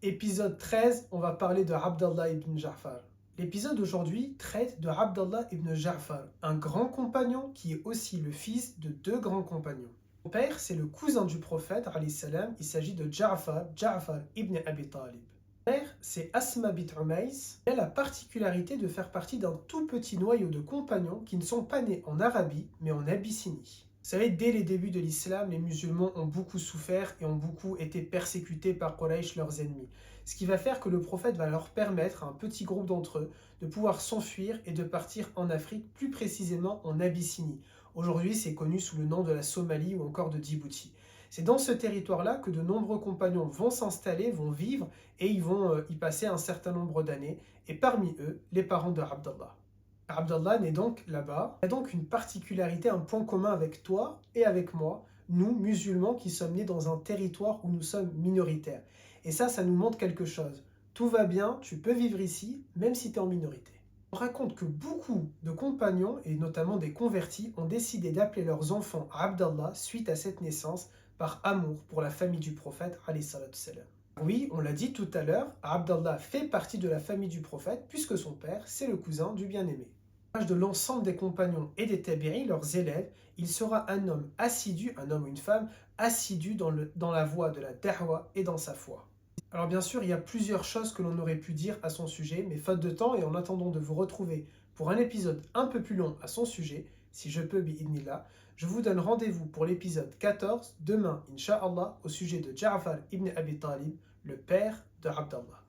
Épisode 13, on va parler de Abdallah ibn Ja'far. L'épisode d'aujourd'hui traite de Abdallah ibn Ja'far, un grand compagnon qui est aussi le fils de deux grands compagnons. Son père, c'est le cousin du prophète, alayhi salam, il s'agit de Ja'far ibn Abi Talib. Sa mère, c'est Asma bint Umays. Elle a la particularité de faire partie d'un tout petit noyau de compagnons qui ne sont pas nés en Arabie, mais en Abyssinie. Vous savez, dès les débuts de l'islam, les musulmans ont beaucoup souffert et ont beaucoup été persécutés par Quraysh, leurs ennemis. Ce qui va faire que le prophète va leur permettre à un petit groupe d'entre eux de pouvoir s'enfuir et de partir en Afrique, plus précisément en Abyssinie. Aujourd'hui, c'est connu sous le nom de la Somalie ou encore de Djibouti. C'est dans ce territoire-là que de nombreux compagnons vont s'installer, vont vivre et ils vont y passer un certain nombre d'années. Et parmi eux, les parents de Abdallah. Abdallah naît donc là-bas. Il a donc une particularité, un point commun avec toi et avec moi, nous, musulmans, qui sommes nés dans un territoire où nous sommes minoritaires. Et ça nous montre quelque chose. Tout va bien, tu peux vivre ici, même si tu es en minorité. On raconte que beaucoup de compagnons, et notamment des convertis, ont décidé d'appeler leurs enfants Abdallah suite à cette naissance, par amour pour la famille du prophète, alayhi salatu salam. Oui, on l'a dit tout à l'heure, Abdallah fait partie de la famille du prophète puisque son père, c'est le cousin du bien-aimé. À l'âge de l'ensemble des compagnons et des tabi'is, leurs élèves, il sera un homme assidu, un homme ou une femme, assidu dans la voie de la da'wa et dans sa foi. Alors bien sûr, il y a plusieurs choses que l'on aurait pu dire à son sujet, mais faute de temps et en attendant de vous retrouver pour un épisode un peu plus long à son sujet, si je peux bi'idnillah, je vous donne rendez-vous pour l'épisode 14, demain, Inch'Allah, au sujet de Ja'far ibn Abi Talib, le père de Abdallah.